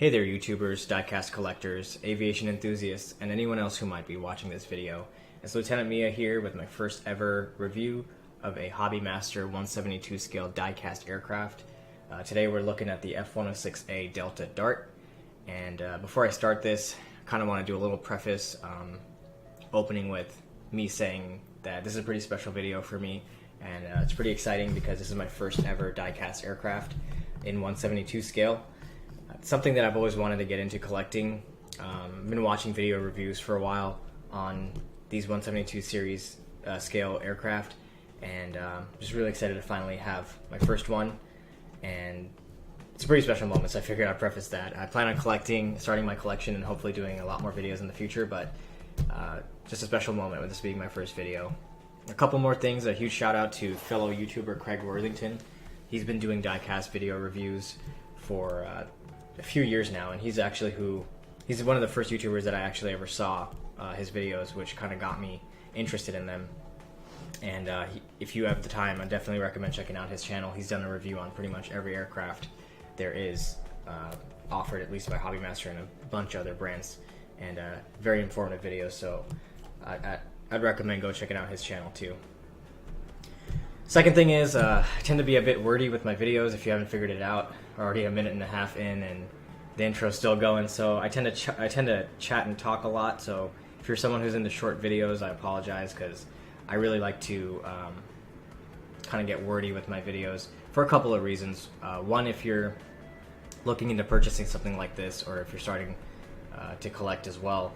Hey there YouTubers, diecast collectors, aviation enthusiasts, and anyone else who might be watching this video. It's Lieutenant Mia here with my first ever review of a Hobby Master 172 scale diecast aircraft. Today we're looking at the F-106A Delta Dart, and before I start this, I kind of want to do a little preface, opening with me saying that this is a pretty special video for me, and it's pretty exciting because this is my first ever diecast aircraft in 172 scale. It's something that I've always wanted to get into collecting. I've been watching video reviews for a while on these 172 series scale aircraft, and just really excited to finally have my first one. And it's a pretty special moment, so I figured I'd preface that. I plan on starting my collection and hopefully doing a lot more videos in the future, but just a special moment with this being my first video. A couple more things. A huge shout out to fellow YouTuber Craig Worthington. He's been doing diecast video reviews for a few years now, and he's one of the first YouTubers that I actually ever saw his videos, which kind of got me interested in them. And if you have the time, I definitely recommend checking out his channel. He's done a review on pretty much every aircraft there is offered, at least by Hobby Master and a bunch of other brands, and very informative videos, so I'd recommend go checking out his channel too. Second thing is, I tend to be a bit wordy with my videos. If you haven't figured it out, we're already a minute and a half in and the intro's still going, so I tend to chat and talk a lot. So if you're someone who's into short videos, I apologize, because I really like to kind of get wordy with my videos for a couple of reasons. One, if you're looking into purchasing something like this, or if you're starting to collect as well,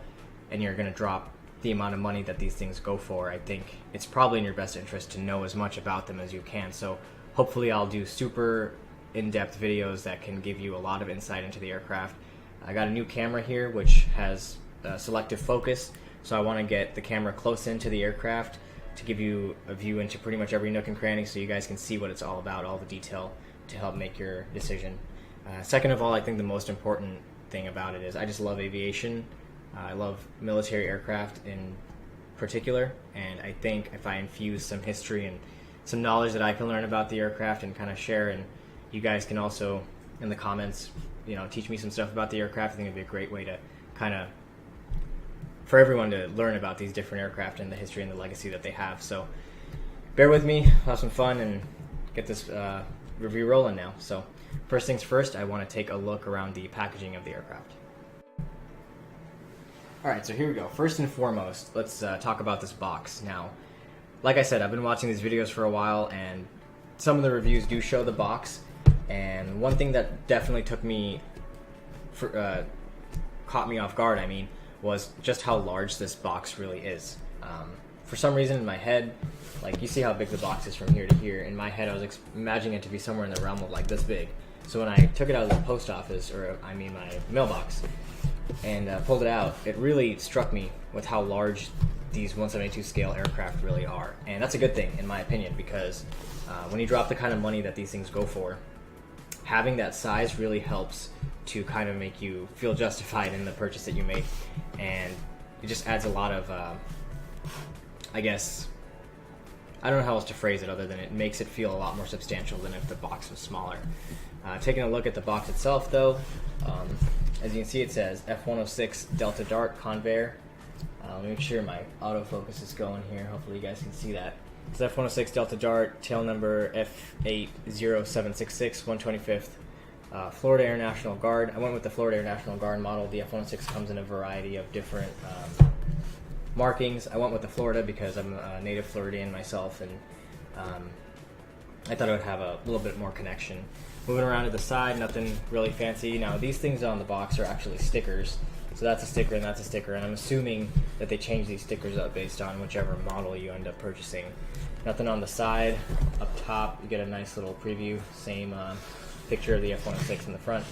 and you're going to drop the amount of money that these things go for, I think it's probably in your best interest to know as much about them as you can. So hopefully I'll do super in-depth videos that can give you a lot of insight into the aircraft. I got a new camera here which has selective focus, so I want to get the camera close into the aircraft to give you a view into pretty much every nook and cranny, so you guys can see what it's all about, all the detail, to help make your decision. Second of all, I think the most important thing about it is I just love aviation. I love military aircraft in particular, and I think if I infuse some history and some knowledge that I can learn about the aircraft and kind of share, and you guys can also in the comments, teach me some stuff about the aircraft, I think it'd be a great way to kind of, for everyone to learn about these different aircraft and the history and the legacy that they have. So bear with me, have some fun, and get this review rolling now. So first things first, I want to take a look around the packaging of the aircraft. Alright, so here we go. First and foremost, let's talk about this box. Now, like I said, I've been watching these videos for a while, and some of the reviews do show the box, and one thing that definitely caught me off guard, was just how large this box really is. For some reason in my head, like, you see how big the box is from here to here, in my head I was imagining it to be somewhere in the realm of like this big. So when I took it out of the post office, my mailbox, and pulled it out, it really struck me with how large these 172 scale aircraft really are. And that's a good thing, in my opinion, because when you drop the kind of money that these things go for, having that size really helps to kind of make you feel justified in the purchase that you make, and it just adds a lot of, I guess, I don't know how else to phrase it other than it makes it feel a lot more substantial than if the box was smaller. Taking a look at the box itself though, as you can see, it says F-106 Delta Dart Convair. Let me make sure my autofocus is going here. Hopefully you guys can see that. It's F-106 Delta Dart, tail number F80766, 125th, Florida Air National Guard. I went with the Florida Air National Guard model. The F-106 comes in a variety of different markings. I went with the Florida because I'm a native Floridian myself, and I thought it would have a little bit more connection. Moving around to the side, nothing really fancy. Now, these things on the box are actually stickers. So that's a sticker and that's a sticker, and I'm assuming that they change these stickers up based on whichever model you end up purchasing. Nothing on the side. Up top, you get a nice little preview. Same picture of the F-106 in the front.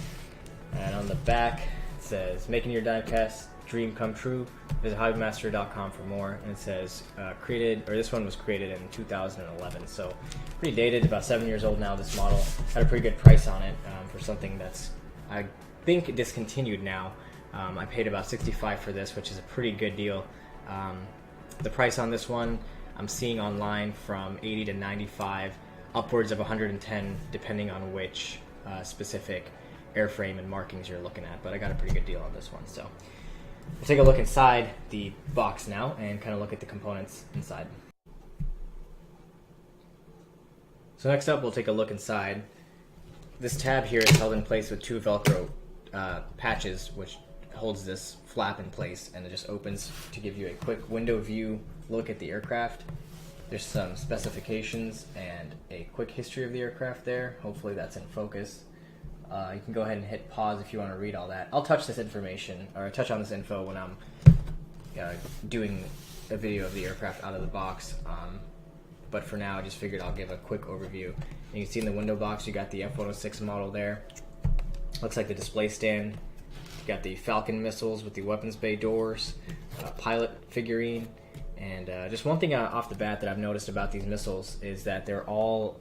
And on the back, it says, "Making your diecast dream come true. Visit hobbymaster.com for more." And it says, this one was created in 2011, so pretty dated, about 7 years old now. This model had a pretty good price on it for something that's, I think, discontinued now. I paid about $65 for this, which is a pretty good deal. The price on this one I'm seeing online from $80 to $95, upwards of $110 depending on which specific airframe and markings you're looking at, but I got a pretty good deal on this one. So we'll take a look inside the box now and kind of look at the components inside. So next up, we'll take a look inside. This tab here is held in place with two Velcro patches, which holds this flap in place, and it just opens to give you a quick window view look at the aircraft. There's some specifications and a quick history of the aircraft there. Hopefully that's in focus. You can go ahead and hit pause if you want to read all that. I'll touch this information, or touch on this info when I'm doing a video of the aircraft out of the box. But for now, I just figured I'll give a quick overview. And you can see in the window box, you got the F-106 model there. Looks like the display stand. You got the Falcon missiles with the weapons bay doors, pilot figurine, and just one thing off the bat that I've noticed about these missiles is that they're all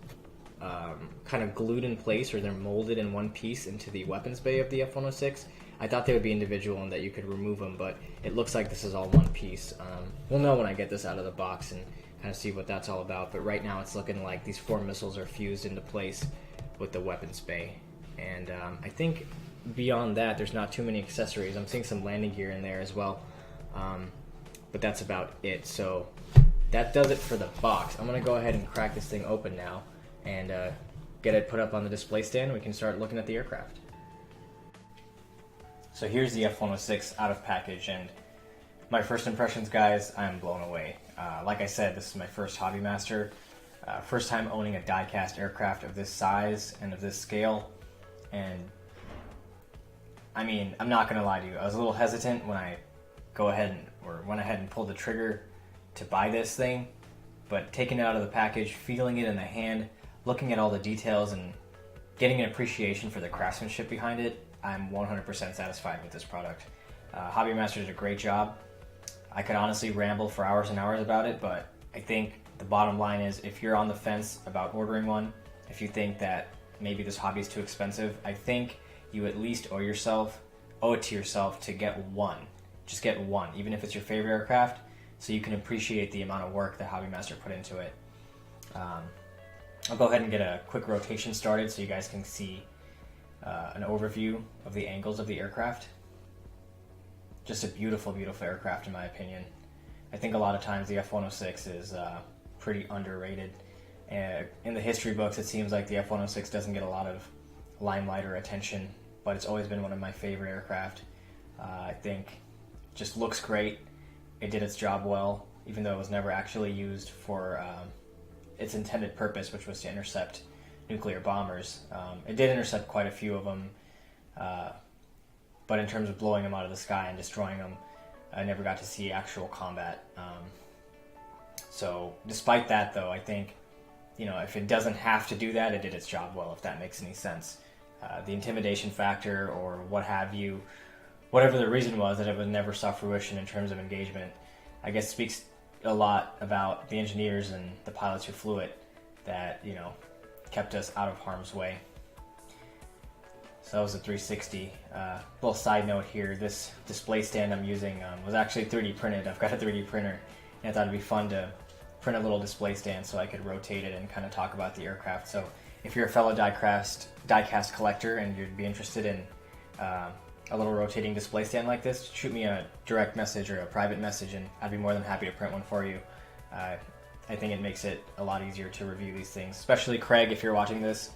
kind of glued in place, or they're molded in one piece into the weapons bay of the F-106. I thought they would be individual and that you could remove them, but it looks like this is all one piece. We'll know when I get this out of the box and kind of see what that's all about, but right now it's looking like these 4 missiles are fused into place with the weapons bay. And I think beyond that, there's not too many accessories. I'm seeing some landing gear in there as well, but that's about it. So that does it for the box. I'm going to go ahead and crack this thing open now and get it put up on the display stand. We can start looking at the aircraft. So here's the F-106 out of package, and my first impressions, guys, I am blown away. Like I said, this is my first Hobby Master, first time owning a die-cast aircraft of this size and of this scale, and I mean, I'm not going to lie to you, I was a little hesitant when I went ahead and pulled the trigger to buy this thing, but taking it out of the package, feeling it in the hand, looking at all the details, and getting an appreciation for the craftsmanship behind it, I'm 100% satisfied with this product. Hobby Master did a great job. I could honestly ramble for hours and hours about it, but I think the bottom line is, if you're on the fence about ordering one, if you think that maybe this hobby is too expensive, I think you at least owe it to yourself to get one. Just get one, even if it's your favorite aircraft, so you can appreciate the amount of work that Hobby Master put into it. I'll go ahead and get a quick rotation started so you guys can see an overview of the angles of the aircraft. Just a beautiful, beautiful aircraft in my opinion. I think a lot of times the F-106 is pretty underrated. In the history books, it seems like the F-106 doesn't get a lot of limelight or attention, but it's always been one of my favorite aircraft. I think it just looks great. It did its job well, even though it was never actually used for its intended purpose, which was to intercept nuclear bombers. It did intercept quite a few of them, but in terms of blowing them out of the sky and destroying them, I never got to see actual combat. So despite that, though, I think, if it doesn't have to do that, it did its job well, if that makes any sense. The intimidation factor or what have you, whatever the reason was that it never saw fruition in terms of engagement, I guess speaks a lot about the engineers and the pilots who flew it that, kept us out of harm's way. So that was a 360. Little side note here, this display stand I'm using was actually 3D printed. I've got a 3D printer, and I thought it'd be fun to print a little display stand so I could rotate it and kind of talk about the aircraft. So if you're a fellow diecast collector and you'd be interested in a little rotating display stand like this, shoot me a direct message or a private message, and I'd be more than happy to print one for you. I think it makes it a lot easier to review these things, especially Craig, if you're watching this,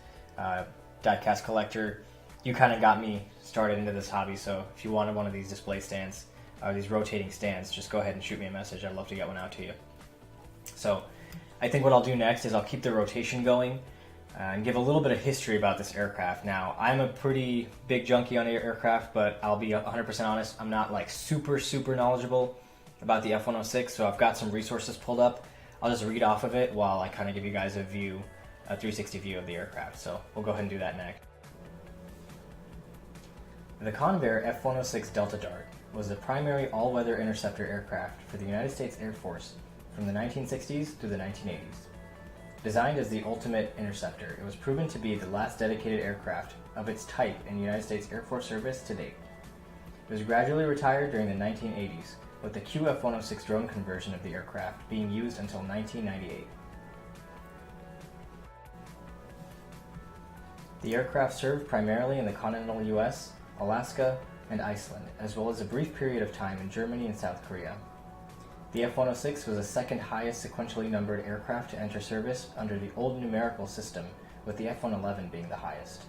diecast collector. You kind of got me started into this hobby, so if you wanted one of these display stands, or these rotating stands, just go ahead and shoot me a message. I'd love to get one out to you. So I think what I'll do next is I'll keep the rotation going and give a little bit of history about this aircraft. Now, I'm a pretty big junkie on aircraft, but I'll be 100% honest, I'm not like super knowledgeable about the F-106, so I've got some resources pulled up. I'll just read off of it while I kind of give you guys a 360 view of the aircraft. So we'll go ahead and do that next. The Convair F-106 Delta Dart was the primary all-weather interceptor aircraft for the United States Air Force from the 1960s through the 1980s. Designed as the ultimate interceptor, it was proven to be the last dedicated aircraft of its type in the United States Air Force service to date. It was gradually retired during the 1980s, with the QF-106 drone conversion of the aircraft being used until 1998. The aircraft served primarily in the continental US, Alaska, and Iceland, as well as a brief period of time in Germany and South Korea. The F-106 was the second highest sequentially numbered aircraft to enter service under the old numerical system, with the F-111 being the highest.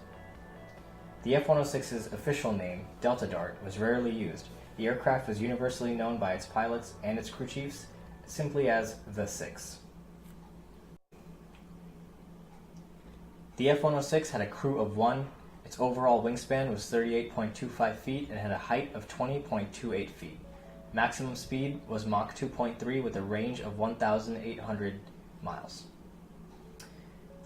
The F-106's official name, Delta Dart, was rarely used. The aircraft was universally known by its pilots and its crew chiefs simply as the Six. The F-106 had a crew of 1. Its overall wingspan was 38.25 feet and had a height of 20.28 feet. Maximum speed was Mach 2.3 with a range of 1,800 miles.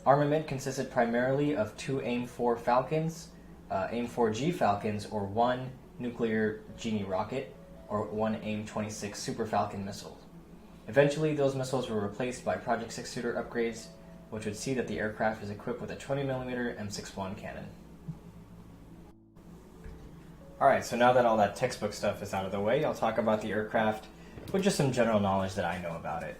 Armament consisted primarily of 2 AIM-4 Falcons, AIM-4G Falcons, or 1 nuclear Genie rocket, or 1 AIM-26 Super Falcon missile. Eventually, those missiles were replaced by Project 6 Shooter upgrades, which would see that the aircraft is equipped with a 20mm M61 cannon. Alright, so now that all that textbook stuff is out of the way, I'll talk about the aircraft with just some general knowledge that I know about it.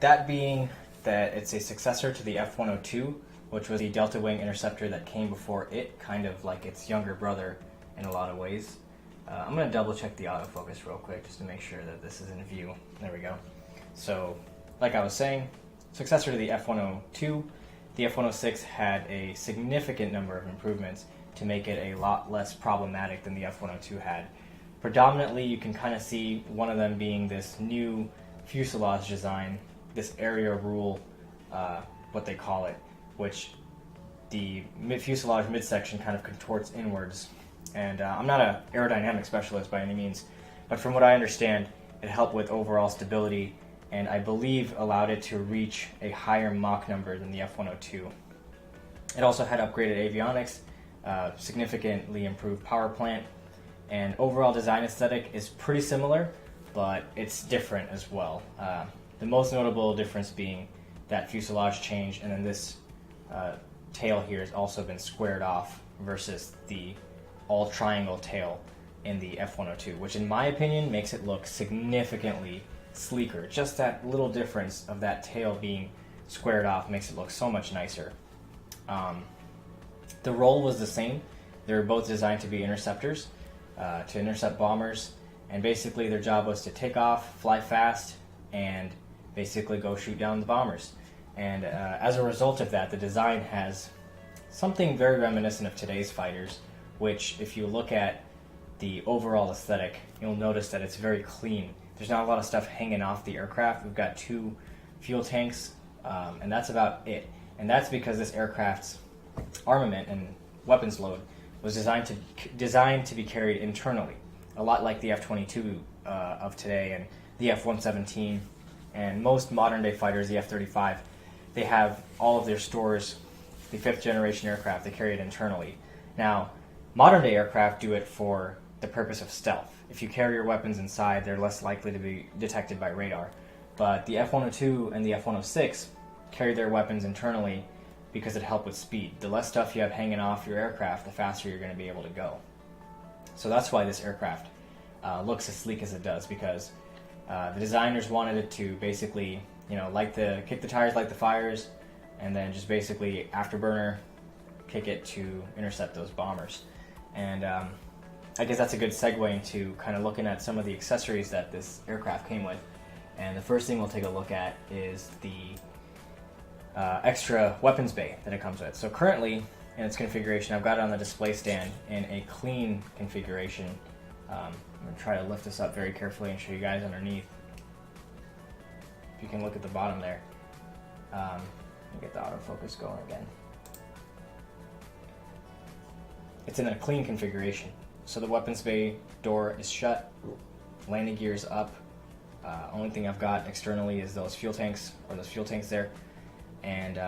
That being that it's a successor to the F-102, which was the Delta Wing interceptor that came before it, kind of like its younger brother in a lot of ways. I'm going to double check the autofocus real quick just to make sure that this is in view. There we go. So, like I was saying, successor to the F-102, the F-106 had a significant number of improvements to make it a lot less problematic than the F-102 had. Predominantly, you can kind of see one of them being this new fuselage design, this area rule, what they call it, which the fuselage midsection kind of contorts inwards. And I'm not an aerodynamic specialist by any means, but from what I understand, it helped with overall stability, and I believe allowed it to reach a higher Mach number than the F-102. It also had upgraded avionics, significantly improved power plant, and overall design aesthetic is pretty similar, but it's different as well. The most notable difference being that fuselage change, and then this tail here has also been squared off versus the all triangle tail in the F-102, which in my opinion makes it look significantly sleeker. Just that little difference of that tail being squared off makes it look so much nicer. The role was the same. They were both designed to be interceptors, to intercept bombers, and basically their job was to take off, fly fast, and basically go shoot down the bombers. And as a result of that, the design has something very reminiscent of today's fighters, which if you look at the overall aesthetic, you'll notice that it's very clean. There's not a lot of stuff hanging off the aircraft. We've got 2 fuel tanks, and that's about it. And that's because this aircraft's armament and weapons load was designed to be carried internally, a lot like the F-22 of today and the F-117 and most modern day fighters, the F-35. They have all of their stores, the 5th generation aircraft, they carry it internally. Now, modern day aircraft do it for the purpose of stealth. If you carry your weapons inside, they're less likely to be detected by radar. But the F-102 and the F-106 carry their weapons internally because it helped with speed. The less stuff you have hanging off your aircraft, the faster you're going to be able to go. So that's why this aircraft looks as sleek as it does, because the designers wanted it to basically, kick the tires, light the fires, and then just basically afterburner kick it to intercept those bombers. And I guess that's a good segue into kind of looking at some of the accessories that this aircraft came with. And the first thing we'll take a look at is the extra weapons bay that it comes with. So currently, in its configuration, I've got it on the display stand in a clean configuration. I'm going to try to lift this up very carefully and show you guys underneath. If you can look at the bottom there. Let me get the autofocus going again. It's in a clean configuration. So the weapons bay door is shut, landing gear is up. Only thing I've got externally is those fuel tanks there. And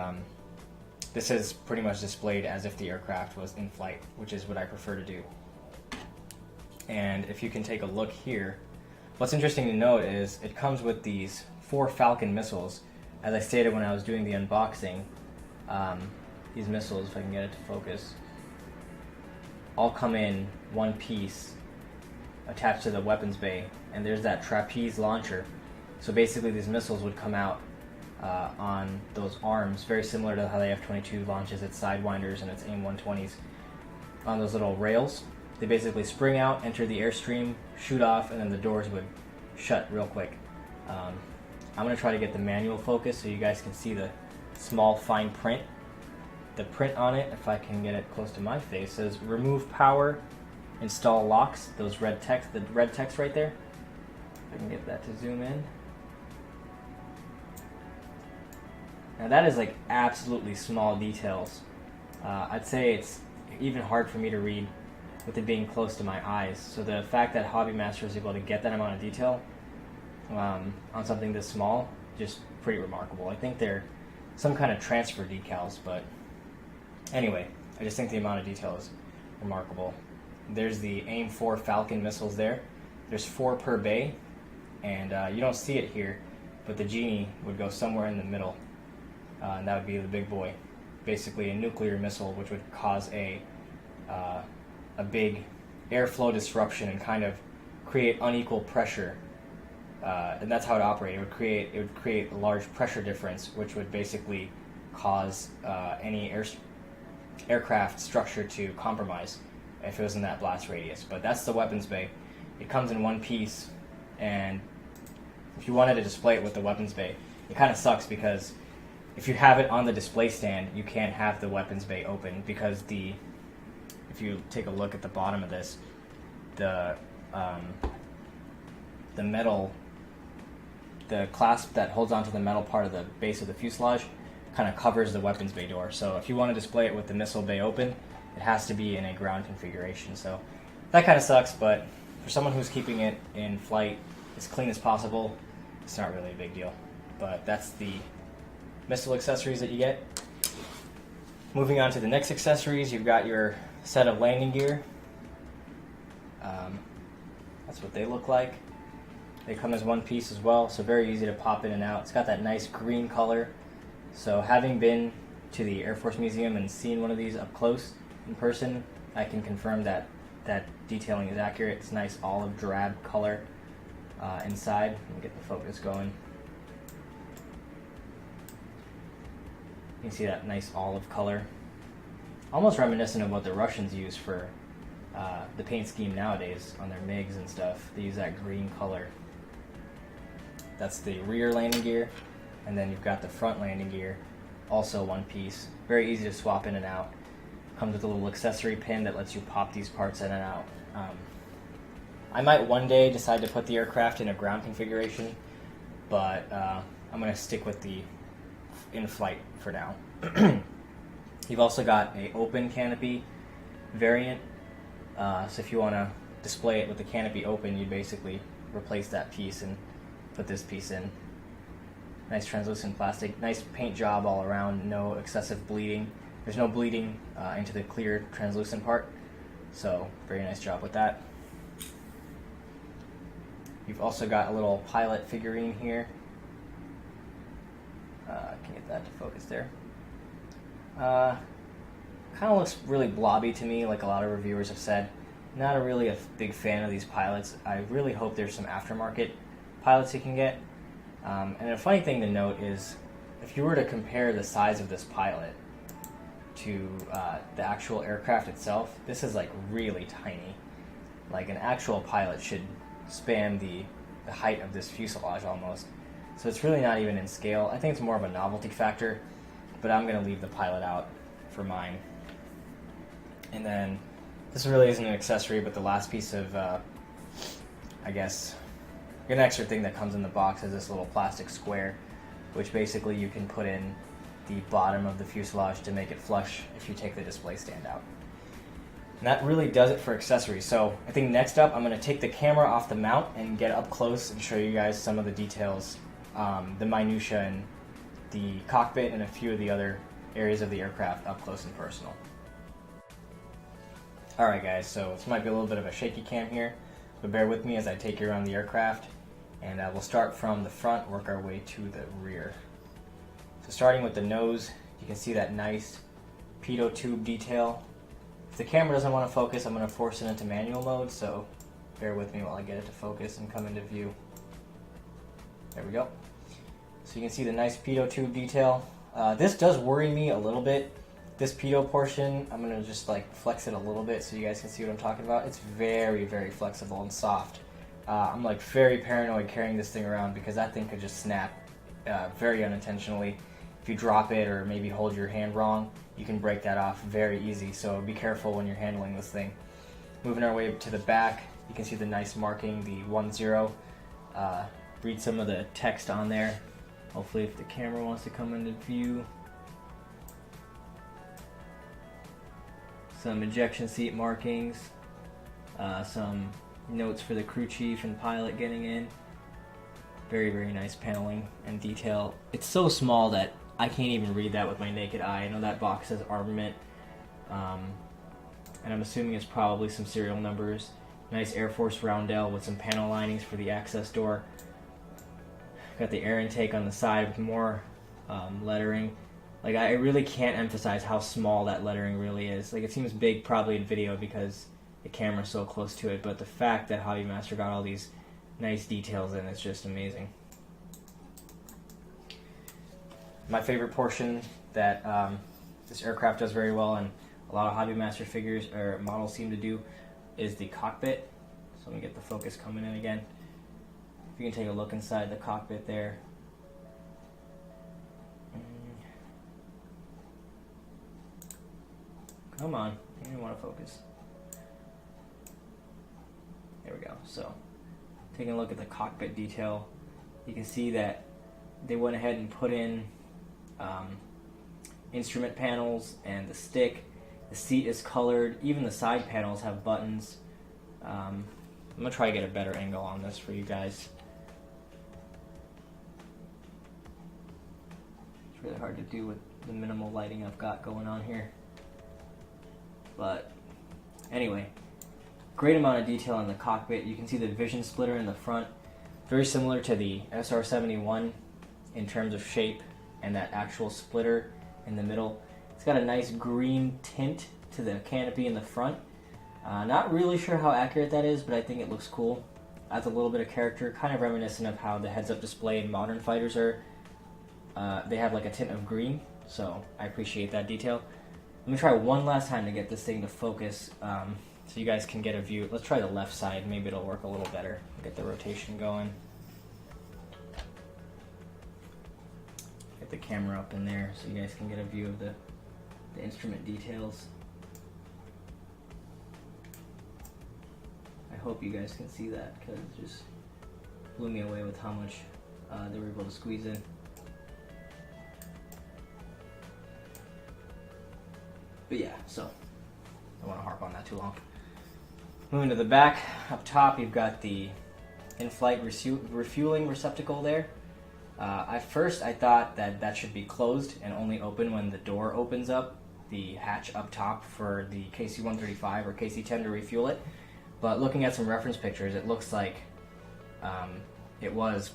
this is pretty much displayed as if the aircraft was in flight, which is what I prefer to do. And if you can take a look here, what's interesting to note is it comes with these 4 Falcon missiles. As I stated when I was doing the unboxing, these missiles, if I can get it to focus, all come in one piece attached to the weapons bay, and there's that trapeze launcher. So basically these missiles would come out on those arms, very similar to how the F-22 launches its Sidewinders and its AIM-120s on those little rails. They basically spring out, enter the airstream, shoot off, and then the doors would shut real quick. I'm going to try to get the manual focus so you guys can see the small fine print. The print on it, if I can get it close to my face, says remove power, install locks. Those red text, the red text right there. If I can get that to zoom in. Now that is like absolutely small details. I'd say it's even hard for me to read with it being close to my eyes. So the fact that Hobbymaster is able to get that amount of detail on something this small, just pretty remarkable. I think they're some kind of transfer decals, but anyway, I just think the amount of detail is remarkable. There's the AIM-4 Falcon missiles there. There's 4 per bay, and you don't see it here, but the Genie would go somewhere in the middle, and that would be the big boy. Basically a nuclear missile, which would cause a big airflow disruption and kind of create unequal pressure. And that's how it operated. It would create a large pressure difference, which would basically cause any aircraft structure to compromise if it was in that blast radius. But that's the weapons bay. It comes in one piece, and if you wanted to display it with the weapons bay, it kind of sucks because if you have it on the display stand, you can't have the weapons bay open because if you take a look at the bottom of this, the metal, the clasp that holds onto the metal part of the base of the fuselage kind of covers the weapons bay door. So if you want to display it with the missile bay open, it has to be in a ground configuration. So that kind of sucks, but for someone who's keeping it in flight as clean as possible, it's not really a big deal. But that's the missile accessories that you get. Moving on to the next accessories, you've got your set of landing gear. That's what they look like. They come as one piece as well, so very easy to pop in and out. It's got that nice green color. So having been to the Air Force Museum and seen one of these up close in person, I can confirm that that detailing is accurate. It's nice olive drab color inside. Let me get the focus going. You can see that nice olive color. Almost reminiscent of what the Russians use for the paint scheme nowadays on their MiGs and stuff. They use that green color. That's the rear landing gear. And then you've got the front landing gear, also one piece. Very easy to swap in and out. Comes with a little accessory pin that lets you pop these parts in and out. I might one day decide to put the aircraft in a ground configuration, but I'm going to stick with the in-flight for now. You've also got a open canopy variant, so if you want to display it with the canopy open, you'd basically replace that piece and put this piece in. Nice translucent plastic, nice paint job all around, no excessive bleeding. There's no bleeding into the clear translucent part, so very nice job with that. You've also got a little pilot figurine here. Can get that to focus there. Kind of looks really blobby to me, like a lot of reviewers have said. Not really a big fan of these pilots. I really hope there's some aftermarket pilots you can get. And a funny thing to note is, if you were to compare the size of this pilot to the actual aircraft itself, this is like really tiny. Like an actual pilot should span the height of this fuselage almost. So it's really not even in scale. I think it's more of a novelty factor, but I'm going to leave the pilot out for mine. And then, this really isn't an accessory, but the last piece of, I guess, an extra thing that comes in the box is this little plastic square, which basically you can put in the bottom of the fuselage to make it flush if you take the display stand out. And that really does it for accessories. So I think next up I'm going to take the camera off the mount and get up close and show you guys some of the details, the minutia in the cockpit and a few of the other areas of the aircraft up close and personal. Alright guys, so this might be a little bit of a shaky cam here, but bear with me as I take you around the aircraft, and we'll start from the front, work our way to the rear. So starting with the nose, you can see that nice pitot tube detail. If the camera doesn't want to focus, I'm going to force it into manual mode, so bear with me while I get it to focus and come into view. There we go. So you can see the nice pitot tube detail. This does worry me a little bit. This pitot portion, I'm going to just like flex it a little bit so you guys can see what I'm talking about. It's very, very flexible and soft. I'm like very paranoid carrying this thing around because that thing could just snap very unintentionally. If you drop it or maybe hold your hand wrong, you can break that off very easy. So be careful when you're handling this thing. Moving our way to the back, you can see the nice marking, the 10. Read some of the text on there. Hopefully if the camera wants to come into view. Some ejection seat markings. Some notes for the crew chief and pilot getting in. Very, very nice paneling and detail. It's so small that I can't even read that with my naked eye. I know that box says armament. And I'm assuming it's probably some serial numbers. Nice Air Force roundel with some panel linings for the access door. Got the air intake on the side with more lettering. Like, I really can't emphasize how small that lettering really is. Like, it seems big probably in video because the camera's so close to it, but the fact that Hobbymaster got all these nice details in is just amazing. My favorite portion that this aircraft does very well, and a lot of Hobbymaster figures or models seem to do, is the cockpit. So let me get the focus coming in again. If you can take a look inside the cockpit there. Come on, I didn't want to focus. There we go. So, taking a look at the cockpit detail, you can see that they went ahead and put in instrument panels and the stick. The seat is colored. Even the side panels have buttons. I'm going to try to get a better angle on this for you guys. It's really hard to do with the minimal lighting I've got going on here. But anyway, great amount of detail in the cockpit. You can see the vision splitter in the front. Very similar to the SR-71 in terms of shape and that actual splitter in the middle. It's got a nice green tint to the canopy in the front. Not really sure how accurate that is, but I think it looks cool. Adds a little bit of character, kind of reminiscent of how the heads-up display in modern fighters are. They have like a tint of green, so I appreciate that detail. Let me try one last time to get this thing to focus so you guys can get a view. Let's try the left side, maybe it'll work a little better. Get the rotation going. Get the camera up in there so you guys can get a view of the instrument details. I hope you guys can see that because it just blew me away with how much they were able to squeeze in. But yeah, so I don't want to harp on that too long. Moving to the back, up top you've got the in-flight refueling receptacle there. At first I thought that should be closed and only open when the door opens up, the hatch up top for the KC-135 or KC-10 to refuel it. But looking at some reference pictures, it looks like it was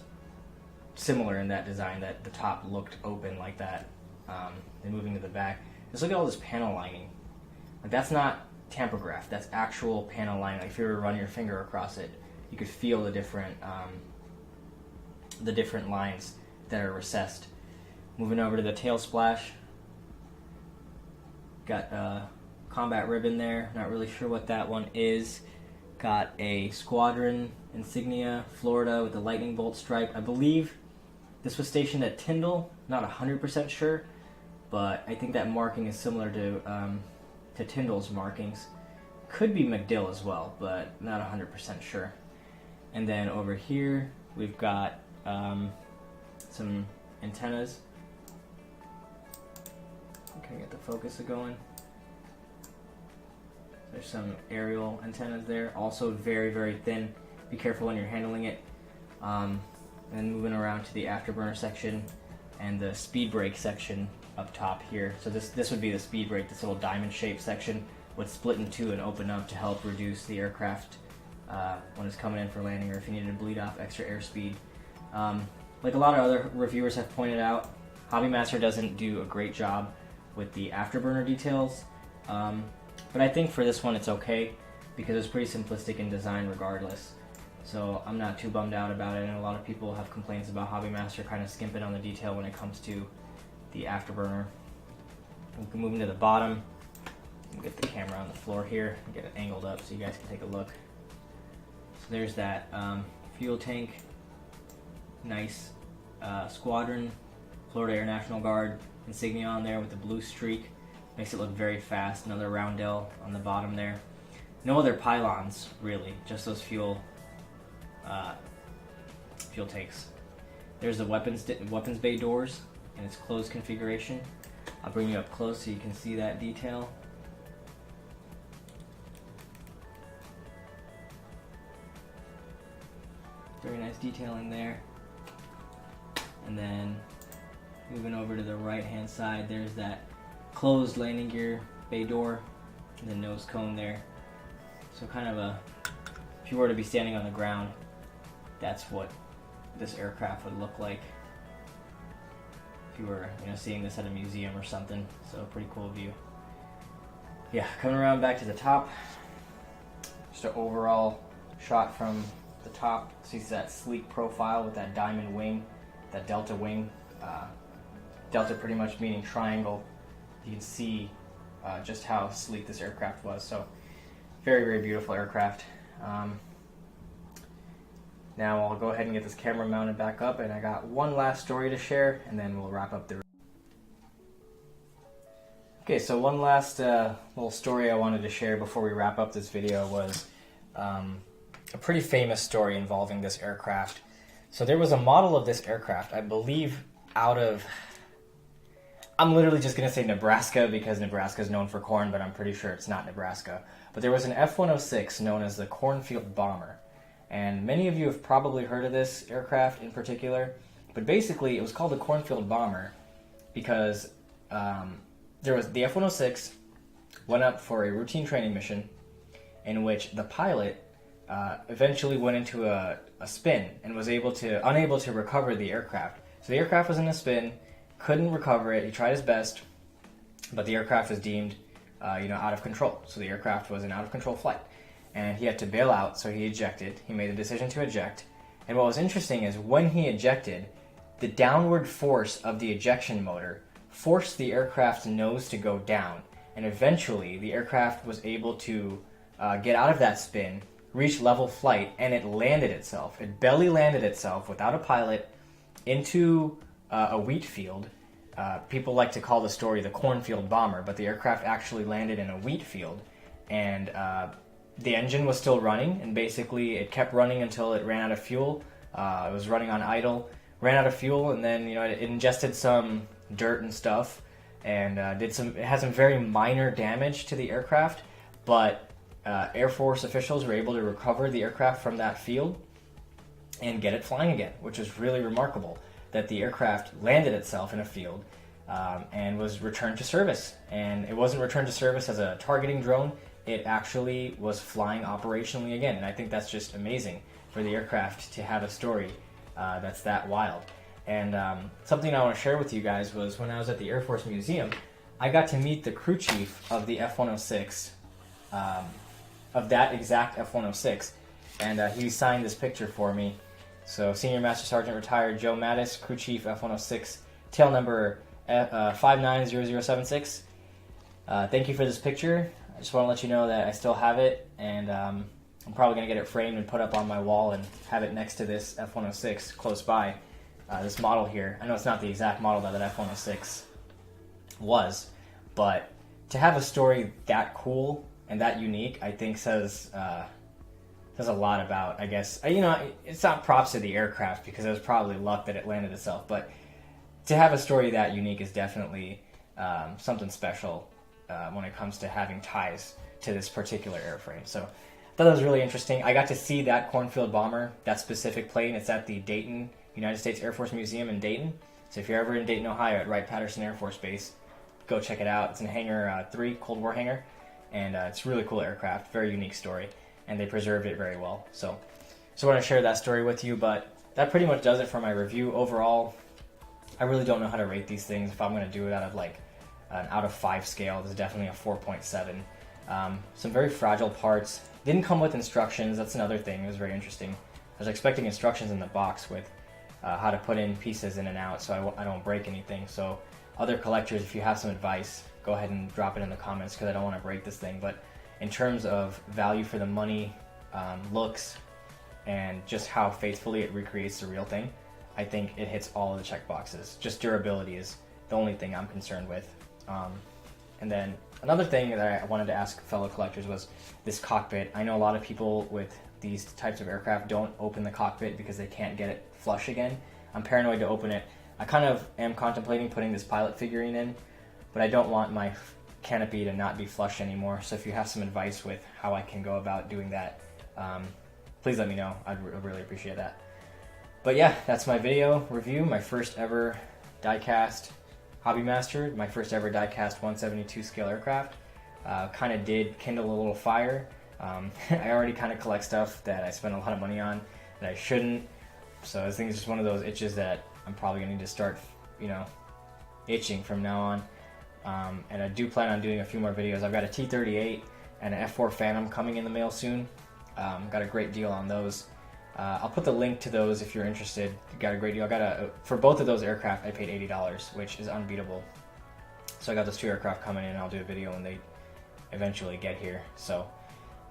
similar in that design, that the top looked open like that. And moving to the back, just look at all this panel lining. Like, that's not tampograph, that's actual panel lining. Like, if you were to run your finger across it, you could feel the different lines that are recessed. Moving over to the tail splash, got a combat ribbon there, not really sure what that one is. Got a squadron insignia, Florida, with the lightning bolt stripe. I believe this was stationed at Tyndall, not 100% sure, but I think that marking is similar to Tyndall's markings. Could be MacDill as well, but not 100% sure. And then over here, we've got some antennas. Can I get the focus going? There's some aerial antennas there, also very, very thin. Be careful when you're handling it. And then moving around to the afterburner section and the speed brake section up top here. So this would be the speed brake. This little diamond-shaped section would split in two and open up to help reduce the aircraft when it's coming in for landing, or if you needed to bleed off extra airspeed. Like a lot of other reviewers have pointed out, Hobbymaster doesn't do a great job with the afterburner details. But I think for this one it's okay because it's pretty simplistic in design regardless. so I'm not too bummed out about it. And a lot of people have complaints about Hobbymaster kind of skimping on the detail when it comes to the afterburner. We can move into the bottom. Get the camera on the floor here and get it angled up so you guys can take a look. So there's that fuel tank. Nice Squadron, Florida Air National Guard insignia on there with the blue streak. Makes it look very fast. Another roundel on the bottom there. No other pylons really, just those fuel tanks. There's the weapons bay doors in its closed configuration. I'll bring you up close so you can see that detail. Very nice detailing there. And then moving over to the right hand side, there's that closed landing gear bay door and the nose cone there. So kind of if you were to be standing on the ground, that's what this aircraft would look like if you were, seeing this at a museum or something. So pretty cool view. Yeah, coming around back to the top, just an overall shot from the top. See that sleek profile with that diamond wing, that delta wing. Delta pretty much meaning triangle. You can see just how sleek this aircraft was. So very, very beautiful aircraft. Now I'll go ahead and get this camera mounted back up, and I got one last story to share, and then we'll wrap up the review. Okay, so one last little story I wanted to share before we wrap up this video was a pretty famous story involving this aircraft. So there was a model of this aircraft, I believe out of, I'm literally just going to say Nebraska because Nebraska is known for corn, but I'm pretty sure it's not Nebraska. But there was an F-106 known as the Cornfield Bomber. And many of you have probably heard of this aircraft in particular. But basically, it was called the Cornfield Bomber because there was the F-106 went up for a routine training mission in which the pilot eventually went into a spin and was unable to recover the aircraft. So the aircraft was in a spin, couldn't recover it. He tried his best, but the aircraft was deemed out of control. So the aircraft was an out of control flight. And he had to bail out, so he ejected. He made a decision to eject. And what was interesting is when he ejected, the downward force of the ejection motor forced the aircraft's nose to go down. And eventually, the aircraft was able to get out of that spin, reach level flight, and it landed itself. It belly landed itself without a pilot into a wheat field. People like to call the story the Cornfield Bomber, but the aircraft actually landed in a wheat field. And the engine was still running, and basically it kept running until it ran out of fuel. It was running on idle, ran out of fuel, and then it ingested some dirt and stuff, and it had some very minor damage to the aircraft. But Air Force officials were able to recover the aircraft from that field and get it flying again, which is really remarkable. That the aircraft landed itself in a field and was returned to service. And it wasn't returned to service as a targeting drone. It actually was flying operationally again. And I think that's just amazing for the aircraft to have a story that's that wild. And something I want to share with you guys was when I was at the Air Force Museum, I got to meet the crew chief of the F-106, of that exact F-106. And he signed this picture for me. So Senior Master Sergeant Retired Joe Mattis, Crew Chief F-106, tail number 590076. Thank you for this picture. I just want to let you know that I still have it, and I'm probably going to get it framed and put up on my wall and have it next to this F-106 close by. This model here. I know it's not the exact model that F-106 was, but to have a story that cool and that unique, I think says a lot about, I guess, it's not props to the aircraft because it was probably luck that it landed itself, but to have a story that unique is definitely something special when it comes to having ties to this particular airframe. So I thought that was really interesting. I got to see that Cornfield Bomber, that specific plane. It's at the Dayton, United States Air Force Museum in Dayton. So if you're ever in Dayton, Ohio at Wright-Patterson Air Force Base, go check it out. It's in Hangar 3, Cold War hangar, and it's a really cool aircraft, very unique story. And they preserved it very well. So I want to share that story with you, but that pretty much does it for my review. Overall, I really don't know how to rate these things. If I'm going to do it out of like an out of 5 scale, this is definitely a 4.7. Some very fragile parts. Didn't come with instructions. That's another thing. It was very interesting. was expecting instructions in the box with how to put in pieces in and out so I don't break anything. So other collectors, if you have some advice, go ahead and drop it in the comments because I don't want to break this thing. But in terms of value for the money, looks, and just how faithfully it recreates the real thing, I think it hits all of the check boxes. Just durability is the only thing I'm concerned with. And then another thing that I wanted to ask fellow collectors was this cockpit. I know a lot of people with these types of aircraft don't open the cockpit because they can't get it flush again. I'm paranoid to open it. I kind of am contemplating putting this pilot figurine in, but I don't want my canopy to not be flush anymore. So if you have some advice with how I can go about doing that, please let me know. I'd really appreciate that. But yeah, that's my video review, my first ever diecast Hobby Master, my first ever diecast 172 scale aircraft. Kind of did kindle a little fire. I already kind of collect stuff that I spend a lot of money on that I shouldn't. So this thing is just one of those itches that I'm probably gonna need to start, itching from now on. And I do plan on doing a few more videos. I've got a T-38 and an F-4 Phantom coming in the mail soon. Got a great deal on those. I'll put the link to those if you're interested. Got a great deal. For both of those aircraft, I paid $80, which is unbeatable. So I got those two aircraft coming in. I'll do a video when they eventually get here. So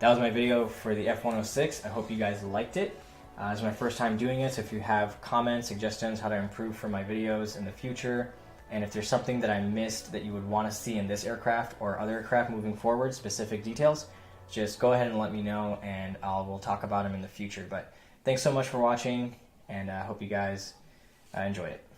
that was my video for the F-106. I hope you guys liked it. It's my first time doing it, so if you have comments, suggestions, how to improve for my videos in the future, and if there's something that I missed that you would want to see in this aircraft or other aircraft moving forward, specific details, just go ahead and let me know, and we'll talk about them in the future. But thanks so much for watching, and I hope you guys enjoy it.